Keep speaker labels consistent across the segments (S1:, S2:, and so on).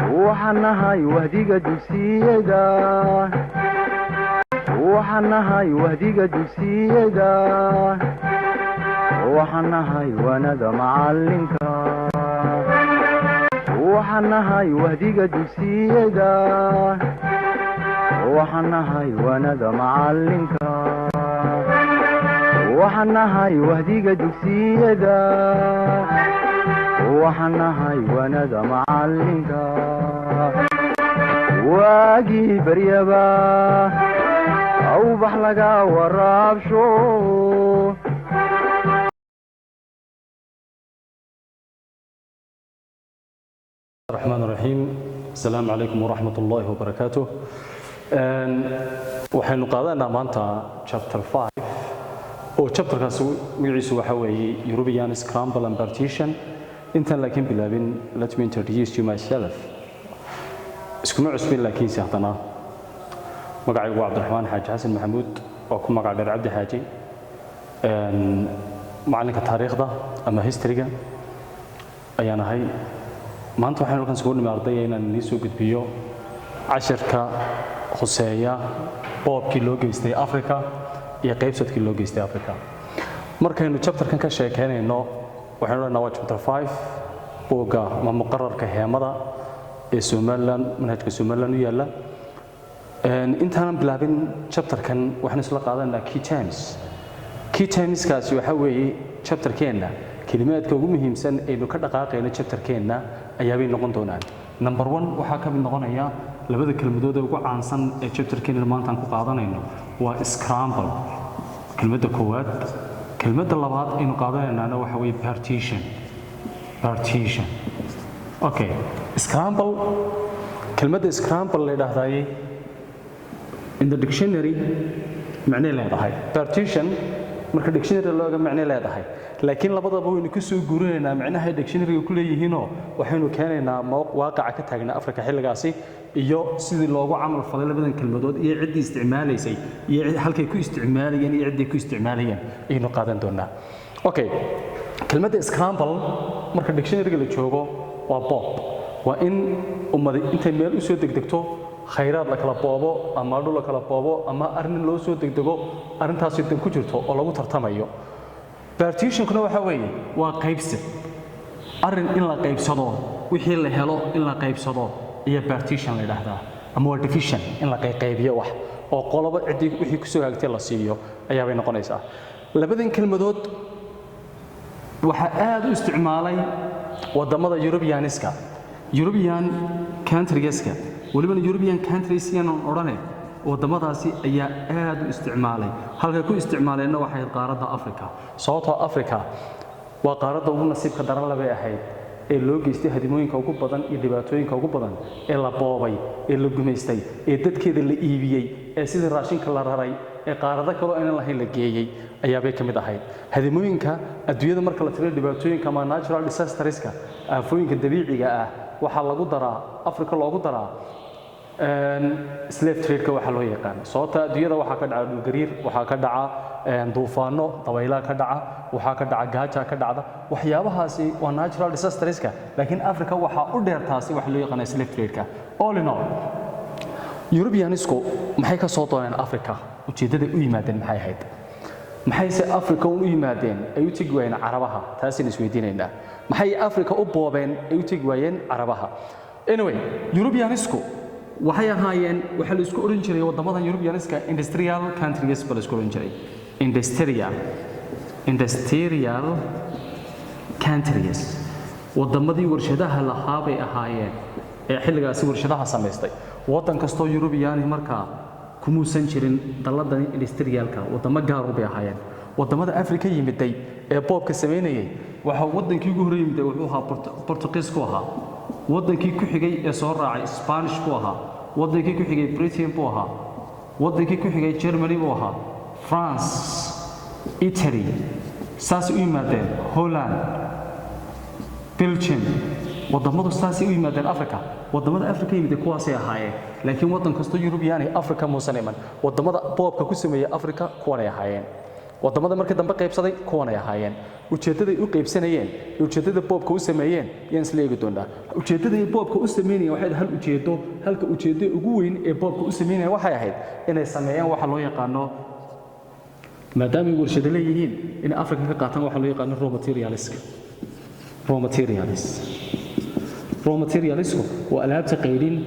S1: وحنهاي وهديك دوسيدا وحنهاي وهديك دوسيدا وحنهاي وانا معلمك وحنهاي وهديك دوسيدا وحنهاي وانا معلمك وحنهاي وهديك دوسيدا وحنهاي وانا معلمك واجي بريبا او بحلقا ورابشو
S2: الرحمن الرحيم. السلام عليكم ورحمة الله وبركاته. waxaynu qaadanaa maanta chapter 5 oo chapterkaas wiciisu waxa weeye European Scramble and Partition. intaan laakiin bilaabin, let me introduce you myself. iskuma cusbin laakiin si hadana magacaygu waa Cabdiraxmaan Xaaji Xasan Maxamuud oo ku magac dheer Cabdi Xaaji, macalinka taariikhda ama historyga ayaan ahay. maanta waxaan halkan soo dhimaaday inaan idin soo gudbiyo casharka khuseeya boobkii loo geystay Afrika iyo qaybsadkii loo geystay Afrika. markaynu chapterkan ka sheekeynayno waxaanu leenahay waa chapter 5 booga ama muqarrarka heemada ee Somaliland, manhajka Somaliland u yaala. intaanan bilaabin chapterkan waxaan isla qaadanaa key terms kaasi waxa weeye chapterkeena kalimaadka ugu muhiimsan ee ka dhaqaaqayna chapterkeena ayaa bay noqon doonaan. number 1 waxa ka mid noqonaya labada kelmadood ee ugu caansan ee chapterkeena maanta aan ku qaadanayno waa scramble kelmadda koowaad. kelmadda labaad aynu qaadanaynaana waxa weeye partition. okay, scramble kelmadda scramble la yiraahdaayay in the dictionary macne leedahay. partition marka dictionary looga macne leedahay, laakiin labadaba waynu ku soo guurinaynaa macnaha dictionary-ga ku leeyihiinoo waxaynu keenaynaa waaqaca ka taagnaa Afrika xilligaasi iyo sidii loogu camal falay labadan kelmadood iyo ciddii isticmaalaysay iyo halkay ku isticmaalayeen iyo ciddii ku isticmaalayeen aynu qaadan doonaa. okay, kelmadda scramble marka dictionary-ga la joogo waa bob, waa in ummad intay meel u soo degdegto khayraad la kala boobo ama dhul la kala boobo ama arrin loo soo degdego arrintaasi dan ku jirto oo lagu tartamayo. partition-kuna waxa weeye waa qaybsid, arrin in la qaybsado, wixii la helo in la qaybsado iyo partition la yiraahdaa, ama waa division in la qaybiyo wax oo qolobo cidii wixii ku soo hagtay la siiyo ayaa bay noqonaysaa. labadan kelmadood waxa aad u isticmaalay wadamada European countries-ka, waliba European countries yana oranay wadamadaasi ayaa aad u isticmaalay. halka ku isticmaaleyna waxay qaaradda Afrika. sababtoo Afrika waa qaaradda ugu nasiibka daran la bay ahayd ee loo geystay hadimooyinka ugu badan iyo dhibaatooyinka ugu badan ee la boobay, ee la gumaystay, ee dadkeeda la iibiyay, ee sidii raashinka la raray, ee qaarada kale oo aan lahayn la geeyay ayaa bay kamid ahayd. hadimooyinka adduunyada marka la tiriyo dhibaatooyinka ama natural disasterska, aafooyinka dabiiciga ah, waxa lagu daraa Afrika loogu daraa slave trade-ka waxa loo yaqaan. sababta adduunyada waxa ka dhaca dhul gariir, waxa ka dhaca duufaano, dabaylo ka dhaca, waxa ka dhaca gaajo ka dhacda. waxyaabahaasi waa natural disasterska, laakiin Afrika waxa u dheertaasi waxa loo yaqaan slave trade-ka. all in all, Europeanisku maxay ka soo dooneen Afrika? ujeedada u yimaadeen maxay ahayd? maxayse Afrika u yimaadeen ay u tagi waayeen Carabaha? taasina isweydiinaynaa. maxay Afrika u boobeen ay u tagi waayeen Carabaha? anyway, Europeanisku waxay ahaayeen waxa la isku oran jiray wadamada Europeaniska industrial countries bal isku oran jiray industrial countries. wadamadii warshadaha lahaa bay ahaayeen ee xilligaasi warshadaha sameystay. wadan kastoo European markaa kumuusan jirin daladan industrialka, wadamo gaar ah bay ahaayeen. wadamada Afrika yimiday ee boobka sameynayay waxa wadankii ugu horeeyay wuxuu ahaa Portuguese ku ahaa, wadankii ku xigay ee soo raacay Spanish ku ahaa, wadankii ku xigay Britain buu ahaa, wadankii ku xigay Germany buu ahaa, France, Italy, saas u yimaadeen Holland, Belgium. wadamadu saas u yimaadeen Afrika. wadamada Afrika yimid kuwaas ay ahaayeen, laakiin wadan kasto European Afrika muusan iman. wadamada boobka ku sameeyay Afrika kuwan ay ahaayeen. wadamada markii dambe qaybsaday kuwan ay ahaayeen ujeedada ay u qaybsanayeen ujeedada boobka u sameeyeen yaan isla eegi doonaa ujeedada ay boobka u sameeyeen waxay hal ujeedo halka ujeedada ugu weyn ee boobka u sameeyeen waxay ahayd inay sameeyaan waxa loo yaqaano maadaama ay warshado leeyihiin in Afrika ka qaataan waxa loo yaqaano raw materials waa alaabta qayrin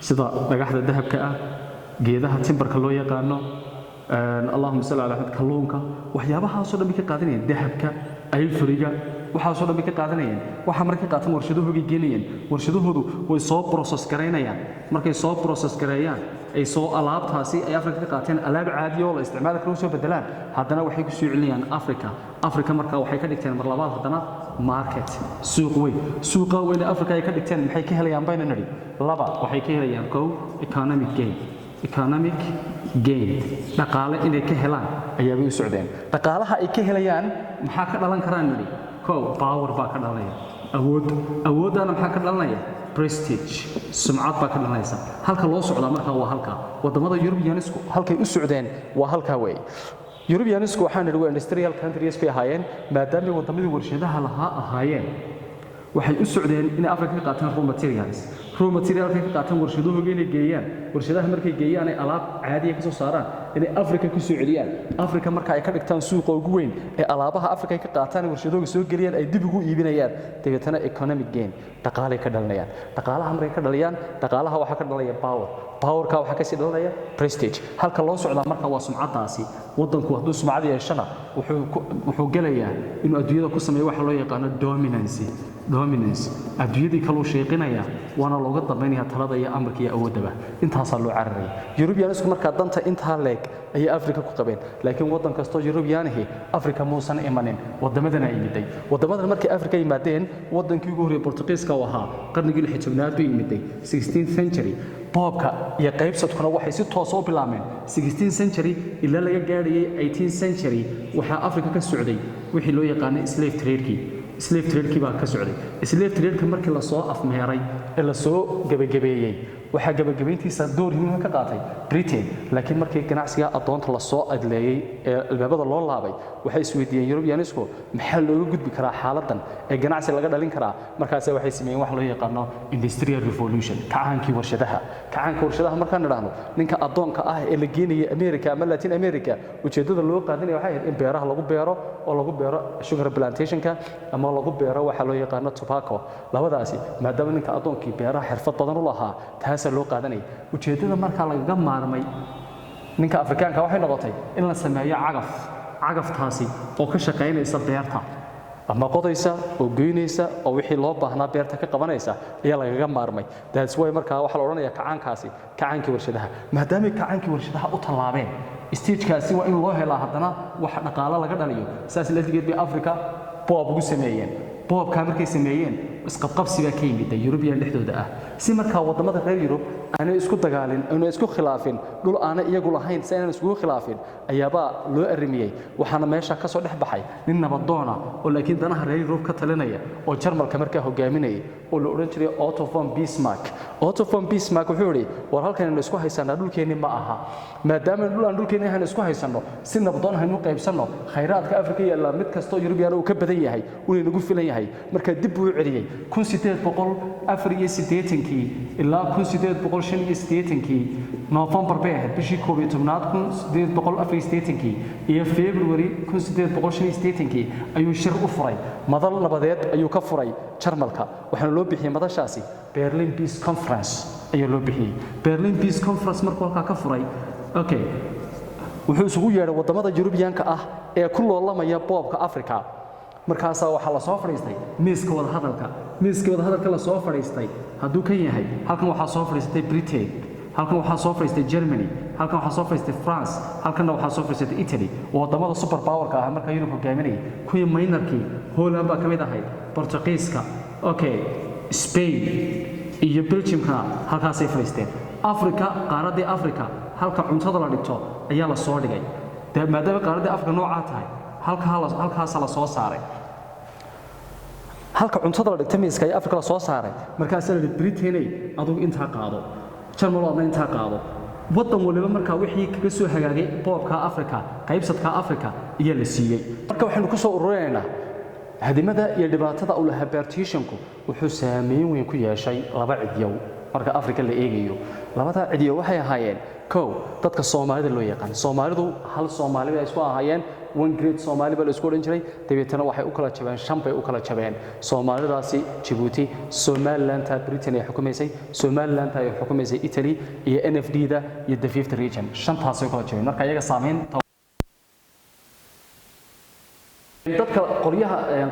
S2: sida dhagaxda dahabka ah geedaha timbarka loo yaqaano اللهم صل على محمد kalluunka waxyaabahaas oo dhan ka qaadanayeen dahabka ayfuriga waxaas oo dhan ka qaadanayeen waxa markay qaataan warshadahooda gelinayeen warshadahoodu way soo process gareynayaan markay soo process gareeyaan ay soo alaabtaasi ay Afrika ka qaateen alaab caadi oo la isticmaalo karo soo bedelaan haddana waxay ku soo celinayaan Afrika marka waxay ka dhigteen mar labaad haddana market suuqa weyn Afrika ay ka dhigteen maxay ka helayaan bayna nari laba waxay ka helayaan economic gain dhaqaale inay ka helaan ayaa way u socdeen dhaqaalaha ay ka helayaan maxaa ka dhalan karaan nari power baa ka dhalanaya awoodana maxaa ka dhalanaya prestige sumcad baa ka dhalanaysa halka loo socdaa markaa waa halka wadamada Europeanisku halkay u socdeen waa halka way Europeanisku waxaan nidhi waa industrial countries bay ahaayeen maadaama wadamadii warshadaha lahaa ahaayeen waxay u socdeen in Afrika ka qaataan raw materials ka qaataan warshadahooda inay geeyaan warshadaha markay geeyaan ay alaab caadi ah ka soo saaraan inay Afrika ku soo celiyaan Afrika marka ay ka dhigtaan suuqa ugu weyn ee alaabaha Afrika ay ka qaataan warshadahooda soo geliyaan ay dib ugu iibinayaan dabeetana economic gain dhaqaale ka dhalanayaan dhaqaalaha markay ka dhaliyaan dhaqaalaha waxa ka dhalaya powerka waxa ka sii dhalanaya prestige halka loo socdaa marka waa sumcadaasi wadanku hadduu sumcad yeeshana wuxuu galayaa inuu adduunyada ku sameeyo waxa loo yaqaan dominance adduunyadii kale uu sheeqinaya waana looga dambeynaya talada iyo amarka iyo awoodaba intaas loo cararay Europeanisku marka danta inta leeg ay Afrika ku qabeen laakiin wadan kasto Europeanihi Afrika muusan imanin wadamadan ay yimiday wadamadan markii Afrika yimaadeen wadankii ugu horeeyay Portugiiska waa qarnigii 16aad buu yimiday 16th century boobka iyo qaybsadkuna waxay si toos u bilaabeen 16th century ilaa laga gaarayay 18th century waxa Afrika ka socday wixii loo yaqaan slave trade baa ka socday slave trade markii la soo afmeeray ee la soo gabagabeeyay waxa gabagabeyntiisa door muhiim ka qaatay Britain laakiin markii ganacsiga adoonta la soo adleeyay ee albaabada loo laabay waxay isweydiiyeen Europeanisku maxaa looga gudbi karaa xaaladan ee ganacsi laga dhalin karaa markaas waxay sameeyeen wax loo yaqaan industrial revolution kacaankii warshadaha markaan nidhaahno ninka adoonka ah ee la geenayay America ama Latin America ujeedada loo qaadanayo waxay ahayd in beeraha lagu beero sugar plantation-ka ama lagu beero waxa loo yaqaan tobacco labadaasi maadaama ninka adoonkii beeraha xirfad badan u lahaa taas loo qaadanay ujeedada marka laga maarmay ninka Afrikaanka waxay noqotay in la sameeyo cagaftaasi oo ka shaqeynaysa beerta ama qodaysa oo goynaysa oo wixii loo baahnaa beerta ka qabanaysa ayaa laga maarmay that's why marka waxa la oranayaa kacaankii warshadaha maadaama kacaankii warshadaha u talaabeen stage-kaasi waa in loo helaa haddana wax dhaqaale laga dhaliyo saas la digeed bay Afrika boob ugu sameeyeen boobka markay sameeyeen isqabqabsiga ka yimid European dhexdooda ah si marka wadamada reer Europe aanay isku dagaalin aanay isku khilaafin dhul aanay iyagu lahayn si aanay isku khilaafin ayaaba loo arimiyay waxaana meesha ka soo dhaxbaxay nin nabadoona oo laakiin danaha reer Europe ka talinaya oo Jarmalka markaa hogaaminayay oo la oran jiray Otto von Bismarck wuxuu yiri war halkan isku haysanaa dhulkeeni ma aha maadaama dhulkeeni aan isku haysano si nabadoon haynu qaybsano khayraadka Afrika iyo mid kasto European uu ka badan yahay uu inagu filan yahay marka dib uu celiyay 1884 ilaa 1885 November bay ahayd bishii 1884 iyo February 1885 ayuu shir u furay madal nabadeed ayuu ka furay Jarmalka waxaana loo bixiyay madashaasi Berlin Peace Conference ayaa loo bixiyay Berlin Peace Conference markuu halka ka furay wuxuu isugu yeeray wadamada Europeanka ah ee ku loolamaya boobka Afrika markaas waxa la soo fadhiistay miiska wada hadalka la soo fadhiistay haduu kan yahay halkan waxa soo fadhiistay Britain halkan waxa soo fadhiistay Germany halkan waxa soo fadhiistay France halkan waxa soo fadhiistay Italy wadamada super power-ka ah marka Europe hogaaminay kuwii minorkii Holland baa kamid ahayd Portugiiska Spain iyo Belgium-ka halkaas ay fadhiisteen Afrika qaaradii Afrika halka cuntada la dhigto ayaa la soo dhigay maadaama qaaradii Afrika nooca tahay halkaas la soo saaray halka cuntada la dhigtay miiska ay Afrika la soo saaray markaas la Britain adigu inta qaado Jarmalna inta qaado waddan waliba markaa wixii kaga soo hagaagay boobka Afrika qaybsadka Afrika iyo la siiyay marka waxaanu ku soo ururinaynaa hadimada iyo dhibaatada uu lahaa partitionku wuxuu saameyn weyn ku yeeshay laba cidyow marka Afrika la eegayo labada cidyow waxay ahaayeen kow dadka Soomaalida loo yaqaan Soomaalidu hal Soomaali ay isku ahaayeen one great Somali bal isku oran jiray dabeetana waxay u kala jabeen shan bay u kala jabeen Soomaalidaasi Djibouti Somaliland ta Britain ay xukumaysay Somaliland ay xukumaysay Italy iyo NFD-da iyo the fifth region shantaas ay u kala jabeen marka iyaga saameyn dadka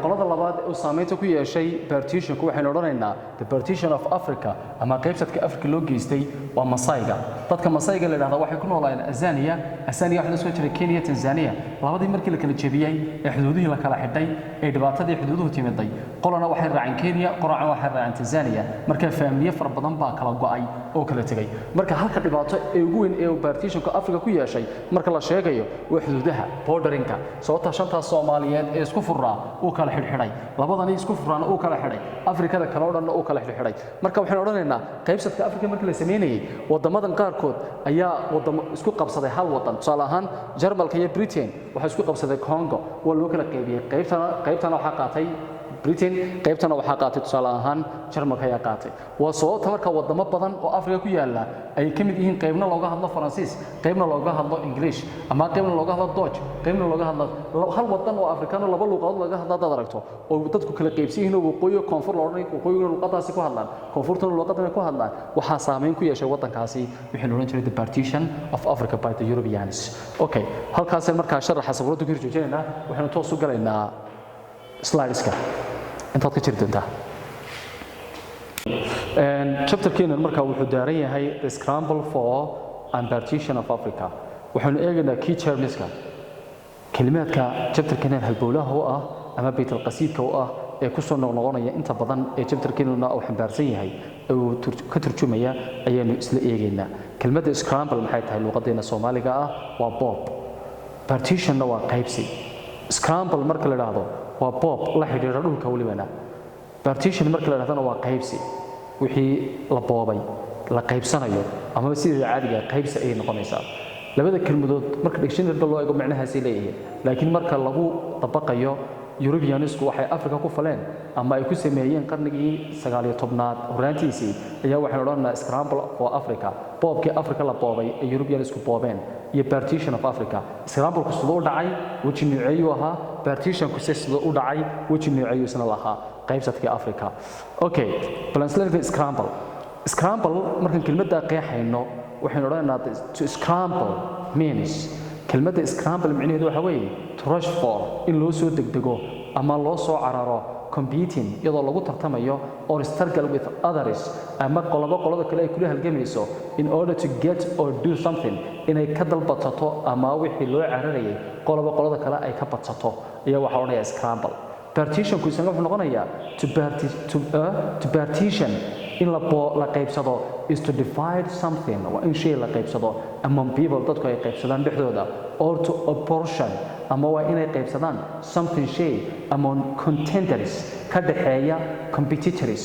S2: qolada labaad oo saameynta ku yeeshay partitionku waxaynu odhanaynaa the partition of Africa ama qaybsadka Afrika loo geystay waa Masaiga dadka Masaiga la yiraahdo waxay ku noolaayeen Azania waxa la soo jiray Kenya Tanzania labadii markii la kala jabiyay ee xuduudihii la kala xidhay ee dhibaatadii xuduuduhu timiday qolana waxay raaceen Kenya qolana waxay raaceen Tanzania marka faamiliye far badan baa kala go'ay oo kala tagay marka halka dhibaato ee ugu weyn ee partitionka Afrika ku yeeshay marka la sheegayo waa xuduudaha borderingka sababta shanta Soomaaliyeed ee isku furaa oo kala xidhay labadani isku furaan oo kala xidhay Afrikada kala oo dhan oo kala xidhay marka waxaan odhanaynaa qaybsadka Afrika markii la sameeyay wadamadan qaarkood ayaa wadamo isku qabsaday hal wadan tusaale ahaan Jarmalka iyo Britain waxa isku qabsaday Congo oo loo kala qaybiyay qaybtana waxa qaatay Britain qaybtana waxa qaatay tusaale ahaan Jarmalka ayaa qaatay waa sababta marka wadamo badan oo Afrika ku yaala ay kamid yihiin qaybna looga hadlo Faransiis qaybna looga hadlo English ama qaybna looga hadlo Dutch qaybna looga hadlo hal wadan oo Afrikaan laba luqadood laga hadlo dad aragto oo dadku kala qaybsan yihiin waqooyi koonfur looranay waqooyiga luqadaasi ku hadlaan koonfurtana luqadana ku hadlaan waxa saameyn ku yeeshay wadankaasi wixii loo jiray the partition of Africa by the Europeans okay halkaas marka sharaxa sawirada ku jirjeenayna waxaanu toos u galaynaa slideska intaad ka jirtaa chapter keenan marka wuxuu daaran yahay the scramble for and partition of Africa waxaanu eegaynaa key termska kalimaadka chapter keenan halbowlaha oo ah ama baytul qasiidka oo ah ee ku soo noqonaya inta badan ee chapter keenan uu xambaarsan yahay oo ka turjumaya ayaanu isla eegaynaa kelmadda scramble maxay tahay luqadeena Soomaaliga ah waa bob partitionna waa qaybsi scramble marka la yiraahdo waa bob la xiriira dhulka walibana partition marka la yiraahdana waa qaybsi wixii la boobay la qaybsanayo ama sidii caadiga qaybsi ay noqonaysaa labada kelmadood marka dictionary loo eego macnahaasi leeyahay laakiin marka lagu dabaqayo Europeanisku waxay Afrika ku faleen ama ay ku sameeyeen qarnigii 19aad horaantiisii ayaa waxaan odhanaynaa scramble for Africa boobkii Afrika la boobay ee Europeanisku boobeen iyo partition of Africa scramble-ku sidoo dhacay waji nuuceeyo ahaa partition-ku sidoo u dhacay waji nuuceeyo isna lahaa qaybsadkii Afrika okay balance scramble markan kelmadda qeexayno waxaan odhanaynaa to scramble means kelmadda scramble macnaheedu waxa weeye to rush for in loo soo degdego ama loo soo cararo competing iyadoo lagu tartamayo or struggle with others ama qolada kale ay kula halgamayso in order to get or do something inay ka dalbato ama wixii loo cararayay qolada kale ay ka badsato ayaa waxa odhanaya scramble partition ku wuxuu noqonayaa to partition in la qaybsado is to divide something waa in shay la qaybsado among people dadku ay qaybsadaan dhexdooda or to apportion ama waa inay qaybsadaan something shay among contenders ka dhaxeeya competitors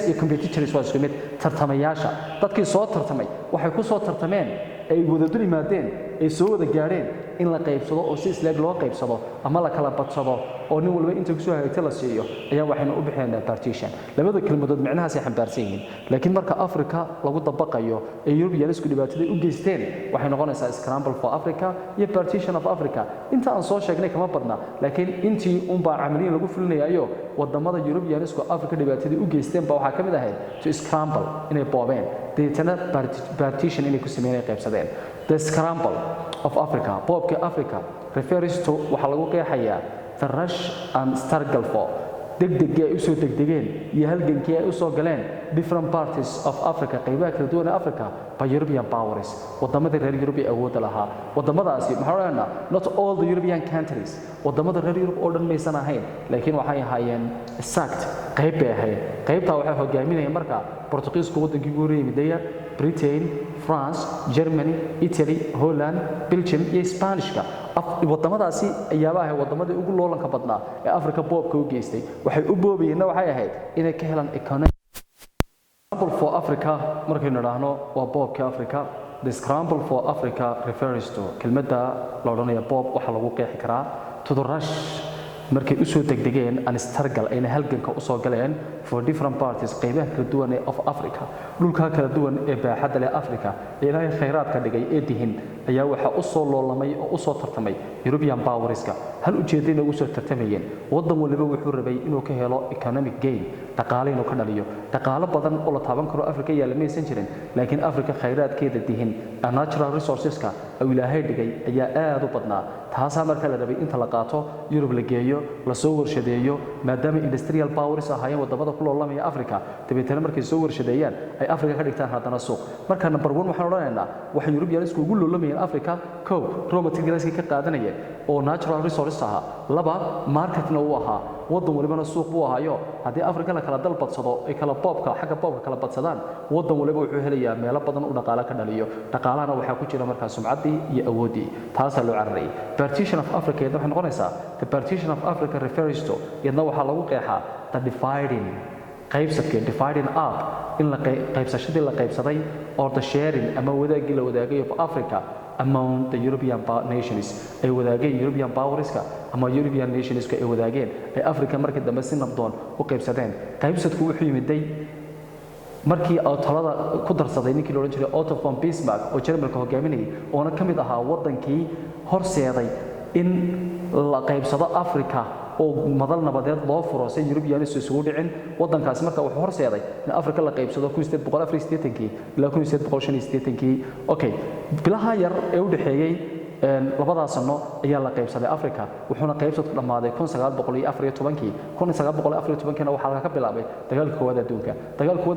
S2: iyo competitors waa isku mid tartamayaasha dadkii soo tartamay waxay ku soo tartameen ay wada dul yimaadeen ay soo wada gaareen in la qaybsado oo si isleeg loo qaybsado ama la kala badsado oo nin walba inta ku soo hagaagtay la siiyo ayaa waxaynu u bixinaynaa partition labada kelmadood macnahaas ay xambaarsan yihiin laakiin marka Afrika lagu dabaqayo ee Europeanisku dhibaatada u geysteen waxay noqonaysaa scramble for Africa iyo partition of Africa inta aan soo sheegnay kama badna laakiin intii baa camaliin lagu fulinayo wadamada Europeanisku Afrika dhibaatada u geysteen baa waxa kamid ahayd to scramble inay boobeen deetana partition inay ku sameeyeen qaybsadeen the scramble of Africa boobka Africa refers to waxa lagu qeexayaa the rush and struggle for degdeg ay u soo degdegeen iyo halgankii ay u soo galeen different parties of Africa qaybaha kala duwan ee Africa by European powers wadamada reer Europe ee awood lahaa wadamadaasi maxaa oranaa not all the European countries wadamada reer Europe oo dhan maysan ahayn laakiin waxay ahaayeen exact qayb bay ahayd qaybta waxay hogaaminayeen marka Portuguese wadankii ugu horeeyay Britain France Germany Italy Holland Belgium iyo Spanish-ka wadamadaasi ayaa ahay wadamadii ugu loolanka badnaa ee Afrika boobka u geystay waxay u boobayeen waxay ahayd inay ka helaan economic for Africa markaynu raahno waa boobka Afrika the scramble for Africa refers to kelmadda la odhanaya bob waxa lagu qeexi karaa to the rush markay u soo degdegeen an struggle ayna halganka u soo galeen for different parties qaybaha kala duwan ee of Africa dhulka kala duwan ee baaxadda leh Africa ilaahay khayraadka dhigay ee dihin ayaa waxa u soo loolamay oo u soo tartamay European powerska hal ujeedina ugu soo tartamayeen wadan waliba wuxuu rabay inuu ka helo economic gain dhaqaale inuu ka dhaliyo dhaqaale badan oo la taaban karo Africa yaa la meesan jirin laakiin Africa khayraadkeeda dihin natural resourceska oo ilaahay dhigay ayaa aad u badnaa taasa marka la rabay inta la qaato Europe la geeyo la soo warshadeeyo maadaama industrial powers ahaayeen wadamada ku loolamaya Africa dabeetana markay soo warshadeeyaan ay Africa ka dhigtaan haddana suuq marka number 1 waxaan odhanaynaa waxa European isku ugu loolamayeen Africa kow raw materials ka qaadanayeen oo natural resources aha laba marketna uu ahaa wadan walibana suuq buu ahaayo haddii Africa la kala dalbadsado ay kala boobka xagga boobka kala badsadaan wadan waliba wuxuu helayaa meelo badan oo dhaqaale ka dhaliyo dhaqaalana waxa ku jira markaa sumcaddii iyo awoodii taas loo cararayay partition of Africa waxay noqonaysaa the partition of Africa refers to iyadna waxa lagu qeexaa the dividing up in la qaybsashadii la qaybsaday or the sharing ama wadaagii la wadaagay of Africa among the European nations ay wadaageen European powerska ama European nationska ay wadaageen ay Africa markii dambe si nabdoon u qaybsadeen qaybsadku wuxuu yimiday markii ay talada ku darsaday ninkii loo oran jiray Otto von Bismarck oo Jarmalka hogaaminayay oo kamid ahaa wadankii horseeday in la qaybsado Africa oo madal nabadeed loo furo si European isugu dhicin wadankaas marka wuxuu horseeday in Africa la qaybsado 1884 ilaa 1885 okay bilaha yar ee u dhaxeeyay labadaas sano ayaa la qaybsaday Africa wuxuuna qaybsadku dhamaaday 1914 waxa laga bilaabay dagaalka koowaad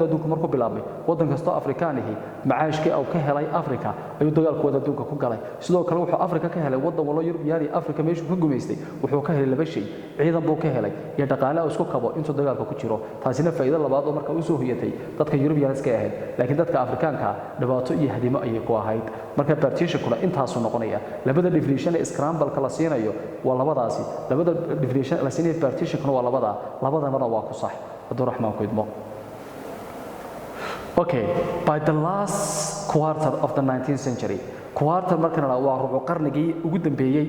S2: adduunka markuu bilaabay wadan kasto Afrikaanihi macaashkii uu ka helay Africa ayuu dagaalka koowaad adduunka ku galay sidoo kale wuxuu Africa ka helay wadan walo European Africa meeshu ku gumeystay wuxuu ka helay laba shay ciidan buu ka helay iyo dhaqaale isku kabo intuu dagaalka ku jiro taasina faa'iido labaad oo marka uu soo hoyatay dadka Europeans ka ahayd laakiin dadka Afrikaanka dhibaato iyo hadimo ayay ku ahayd marka partition kula intaas noqonaya labada definition ee scramble kala siinayo waa labadaasi labada definition la siinayo partition kuna waa labadana waa ku sax haduu raxmaan ku idmo okay by the last quarter of the 19th century quarter markana waa rubuc qarnigii ugu dambeeyay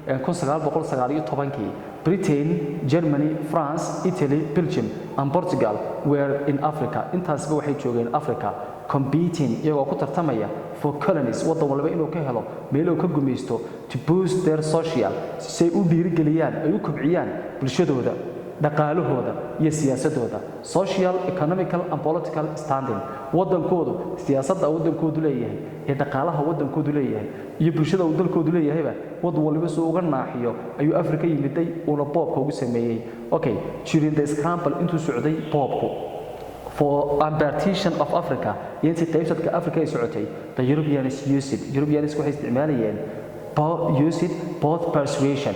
S2: 1919 Britain, Germany, France, Italy, Belgium and Portugal were in Africa intaasba waxay joogeen Africa competing iyagoo ku tartamaya for colonies wadan walba inuu ka helo meel uu ka gumeysto to boost their social say u dhiirigeliyaan ay u kobciyaan bulshadooda dhaqaalahooda iyo siyaasadooda social economical and political standing wadankoodu siyaasadda wadankoodu leeyahay ee dhaqaalaha wadankoodu leeyahay iyo bulshada uu dalkoodu leeyahayba wadan walba soo uga naaxiyo ayuu Afrika yimiday oo boobka ugu sameeyay okay during the scramble intuu socday boobku for partition of Africa intii qaybsadka Afrika ay socotay the Europeans waxay isticmaalayeen both persuasion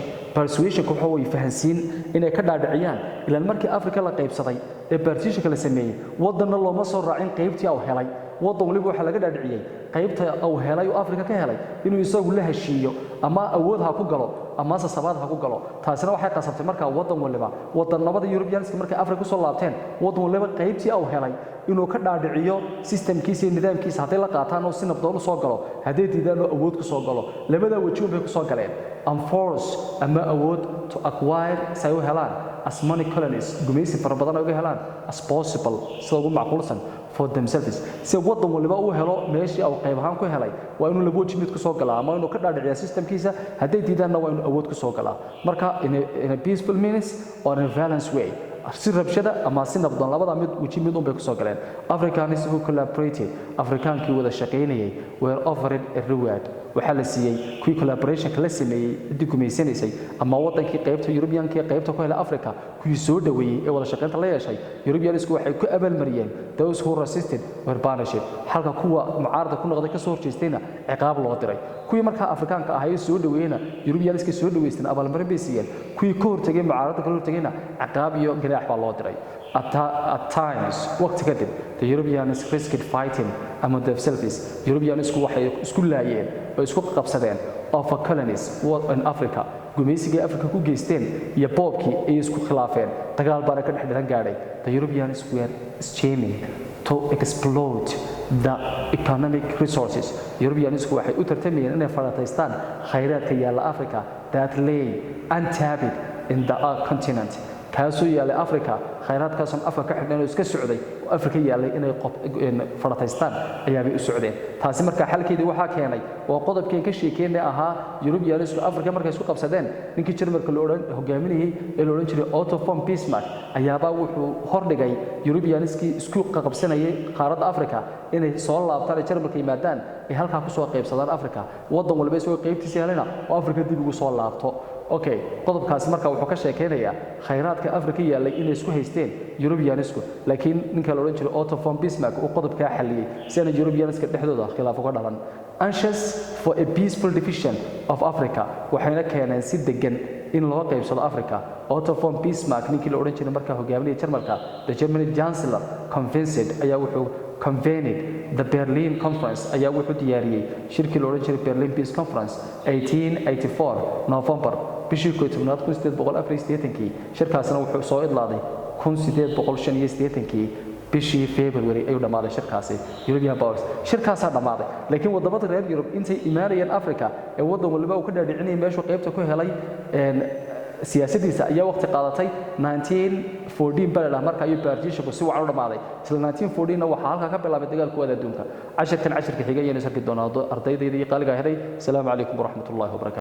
S2: ku way fahansiin inay ka dhaadhiciyaan ilaa markii Afrika la qaybsaday ee partition la sameeyay wadanna looma soo raacin qaybtii uu helay wadan waliba waxa laga dhaadhiciyay qaybta uu helay oo Afrika ka helay inuu isagu la heshiiyo ama awood ha ku galo ama sabaad ha ku galo taasina waxay qasabtay marka wadan waliba wadanada Europeans markay Afrika ku soo laabteen wadan waliba qaybtii uu helay inuu ka dhaadhiciyo systemkiisa iyo nidaamkiisa haday la qaataan oo si nabdoon u soo galo haday diidaan oo awood ku soo galo labada wajiin bay ku soo galeen and force ama awood to acquire say u helaan as many colonies gumeysi fara badan uga helaan as possible sida ugu macquulsan for themselves si wadan waliba uu helo meeshii uu qayb ahaan ku helay waa inuu labo jimid ku soo galaa ama inuu ka dhaadhiciyo systemkiisa haday diidaanna waa inuu awood ku soo galaa marka in a peaceful means or in a violent way si rabshada ama si nabdoon labada mid wajimid bay ku soo galeen Africans who collaborated Afrikaankii wada shaqeynayay were offered a reward waxa la siiyay kuwii collaboration kala sameeyay dukumeysanaysay ama wadankii qaybta European-kii qaybta ku helay Africa kuwii soo dhaweeyay ee wada shaqeynta la yeeshay Europeans waxay ku abaalmariyeen those who resisted were punished halka kuwa mucaarada ku noqday ka soo horjeestayna ciqaab loo diray kuwii marka Afrikaanka ahaa soo dhaweeyna Europeans ka soo dhaweysteen abaalmarin bay siiyeen kuwii ka hortagay mucaarada kala hortagayna ciqaab iyo ganaax baa loo diray at times waqti kadib the Europeans risked fighting among themselves Europeans waxay isku laayeen oo isku qabsadeen of colonies in Africa gumeysiga Afrika ku geysteen iyo boobkii ay isku khilaafeen dagaal baa ka dhex gaadhay the Europeans were scheming to exploit the economic resources. Europeanisku waxay u tartamayeen inay farataystaan khayraadka yaalla Africa that lay untapped in the continent. kaasoo yaalay Africa khayraadkaas oo Africa ka xidhan oo iska socday oo Africa yaalay inay farataystaan ayaa bay u socdeen. taasi marka xalkeedii waxa keenay oo qodobkii ka sheekeynay ahaa Europeanisku Africa markay isku qabsadeen ninkii Jarmalka loo hogaaminayay ee loo oran jiray Otto von Bismarck ayaaba wuxuu hordhigay Europeaniskii isku qabsanayay qaaradda Africa inay soo laabtaan Jarmalka yimaadaan ay halka ku soo qaybsadaan Africa wadan walba soo qaybtiisa helena oo Africa dib ugu soo laabto. okay qodobkaas marka wuxuu ka sheekeynayaa khayraadka Africa yaalay inay isku haysteen Europeanisku laakiin ninka la oran jiray Otto von Bismarck uu qodobka xaliyay si aan Europeaniska dhexdooda khilaaf uga dhalan. anxious for a peaceful division of Africa waxayna keeneen si degan in loo qaybsado Africa. Otto von Bismarck ninkii la oran jiray marka hogaaminayay Jarmalka the German chancellor convinced ayaa wuxuu convened the Berlin Conference ayaa wuxuu diyaariyay shirkii la oran jiray Berlin Peace Conference 1884 November bishii 1884 shirkaasna wuxuu soo idlaaday 1885 bishii February ayuu dhamaaday shirkaasi European powers shirkaasa dhamaaday laakiin wadamada reer Europe intay imaanayeen Africa ee wadan walba uu ka dhaadhicinay meesha qaybta ku helay siyaasadiisa ayaa waqti qaadatay 1914 baa marka ayuu partition si wacan u dhamaaday isla 1914 na waxa halka ka bilaabay dagaalka wada adduunka casharka xiga ayaynu sarki doonaa ardaydeedii qaaliga ahayd. Assalaamu calaykum waraxmatullaahi wabarakaatuh.